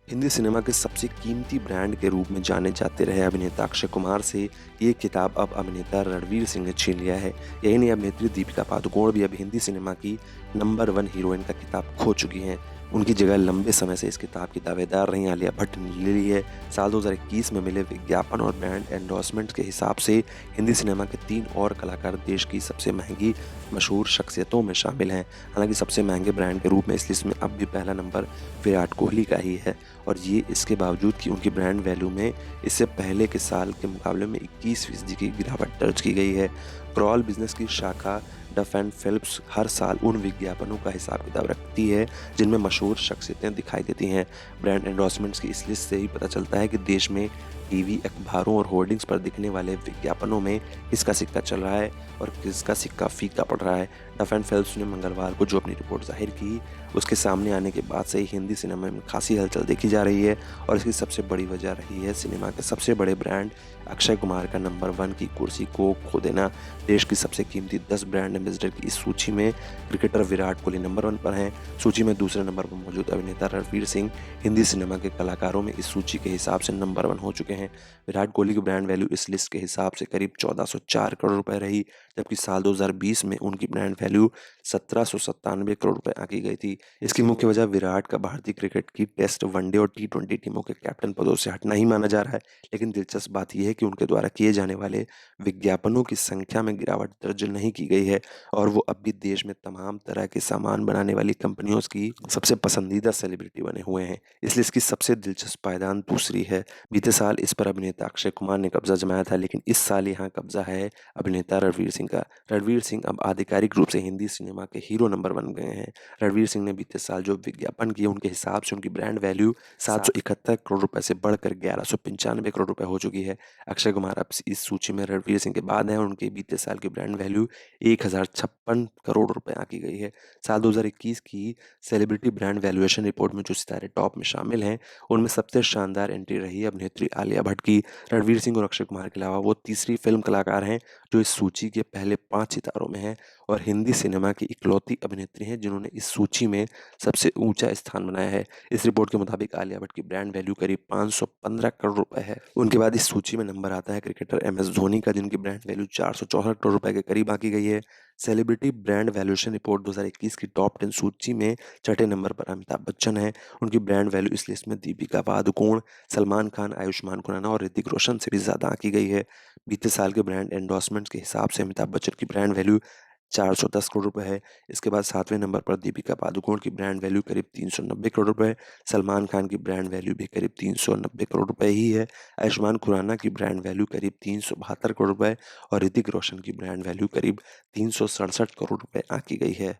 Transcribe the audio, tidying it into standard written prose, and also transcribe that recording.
Hindi cinema के सबसे कीमती ब्रांड के रूप में जाने जाते रहे अभिनेता अक्षय कुमार से ये खिताब अब अभिनेता रणवीर सिंह ने छीन लिया है। यही नहीं, अभिनेत्री दीपिका पादुकोण भी अब हिंदी सिनेमा की नंबर 1 हीरोइन का खिताब खो चुकी हैं। उनकी जगह लंबे समय से इस खिताब की दावेदार रही आलिया भट्ट ने ले ली है। साल 2021 में मिले विज्ञापन और ब्रांड एंडोर्समेंट के हिसाब से हिंदी सिनेमा के 3 और कलाकार देश की सबसे महंगी मशहूर शख्सियतों में शामिल हैं। हालांकि सबसे महंगे ब्रांड के रूप में इस लिस्ट में अब भी पहला नंबर विराट कोहली का ही है, और ये इसके बावजूद कि उनकी ब्रांड वैल्यू में इससे पहले के साल के मुकाबले में 21% की गिरावट दर्ज की गई है। क्रॉल बिजनेस की शाखा डफ एंड फिल्प्स हर साल उन विज्ञापनों का हिसाब किताब रखती है जिनमें मशहूर शख्सियतें दिखाई देती हैं। ब्रांड एंडोर्समेंट्स की इस लिस्ट से ही पता चलता है कि देश में टीवी, अखबारों और होर्डिंग्स पर दिखने वाले विज्ञापनों में किसका सिक्का चल रहा है और किसका सिक्का फीका पड़ रहा है। डफ एंड फिल्प्स ने मंगलवार को जो अपनी रिपोर्ट जाहिर की, उसके सामने आने के बाद से ही हिंदी सिनेमा में खासी हलचल देखी जा रही है, और इसकी सबसे बड़ी वजह रही है सिनेमा के सबसे बड़े ब्रांड अक्षय कुमार का नंबर 1 की कुर्सी को खो देना। देश की सबसे कीमती 10 ब्रांड एम्बेसडर की इस सूची में क्रिकेटर विराट कोहली नंबर 1 पर हैं। सूची में दूसरे नंबर पर मौजूद अभिनेता रणवीर सिंह हिंदी सिनेमा के कलाकारों में इस सूची के हिसाब से नंबर 1 हो चुके हैं। विराट कोहली की ब्रांड वैल्यू इस लिस्ट के हिसाब से करीब 1404 करोड़ रुपए रही, जबकि साल 2020 में उनकी ब्रांड वैल्यू 1797 करोड़ रुपए आंकी गई थी। इसकी मुख्य वजह विराट का भारतीय क्रिकेट की टेस्ट, वनडे और टी20 टीमों के कैप्टन पदों से हटना ही माना जा रहा है। लेकिन दिलचस्प बात यह है कि उनके द्वारा किए जाने वाले विज्ञापनों की संख्या में गिरावट दर्ज नहीं की गई है, और वो अब भी देश में तमाम तरह के सामान बनाने वाली कंपनियों की सबसे पसंदीदा सेलिब्रिटी बने हुए हैं। इसलिए इसकी सबसे दिलचस्प पायदान दूसरी है। बीते साल इस पर अभिनेता अक्षय कुमार ने कब्जा जमाया था, लेकिन इस साल यहाँ कब्जा है अभिनेता रणवीर सिंह का। रणवीर सिंह अब आधिकारिक रूप से हिंदी सिनेमा के हीरो नंबर 1 गए हैं। रणवीर सिंह ने बीते साल जो विज्ञापन किए, उनके हिसाब से उनकी ब्रांड वैल्यू 771 करोड़ रुपए से बढ़कर 1195 करोड़ रुपए हो चुकी है। अक्षय कुमार अब इस सूची में रणवीर सिंह के बाद हैं, और उनके बीते साल की ब्रांड वैल्यू 1056 करोड़ रुपए आंकी गई है। साल 2021 की सेलिब्रिटी ब्रांड वैल्यूएशन रिपोर्ट में जो सितारे टॉप में शामिल हैं, उनमें सबसे शानदार एंट्री रही है अभिनेत्री आलिया भट्ट की। रणवीर सिंह और अक्षय कुमार के अलावा वो तीसरी फिल्म कलाकार हैं जो इस सूची के पहले 5 सितारों में हैं, और हिंदी सिनेमा की इकलौती अभिनेत्री हैं जिन्होंने इस सूची में सबसे ऊंचा स्थान बनाया है। इस रिपोर्ट के मुताबिक आलिया भट्ट की ब्रांड वैल्यू करीब 515 करोड़ रुपए है। उनके बाद इस सूची में नंबर आता है क्रिकेटर एम एस धोनी का, जिनकी ब्रांड वैल्यू 464 करोड़ रुपए के करीब आंकी गई है। सेलिब्रिटी ब्रांड वैल्यूएशन रिपोर्ट 2021 की टॉप 10 सूची में छठे नंबर पर अमिताभ बच्चन है। उनकी ब्रांड वैल्यू इस लिस्ट में दीपिका पादुकोण, सलमान खान, आयुष्मान खुराना और ऋतिक रोशन से भी ज़्यादा आंकी गई है। बीते साल के ब्रांड एंडोर्समेंट्स के हिसाब से अमिताभ बच्चन की ब्रांड वैल्यू 410 करोड़ रुपए है। इसके बाद 7वें नंबर पर दीपिका पादुकोण की ब्रांड वैल्यू करीब 390 करोड़ रुपए। सलमान खान की ब्रांड वैल्यू भी करीब 390 करोड़ रुपए ही है। आयुष्मान खुराना की ब्रांड वैल्यू करीब 372 करोड़ रुपए, और ऋतिक रोशन की ब्रांड वैल्यू करीब 367 करोड़ रुपए आंकी गई है।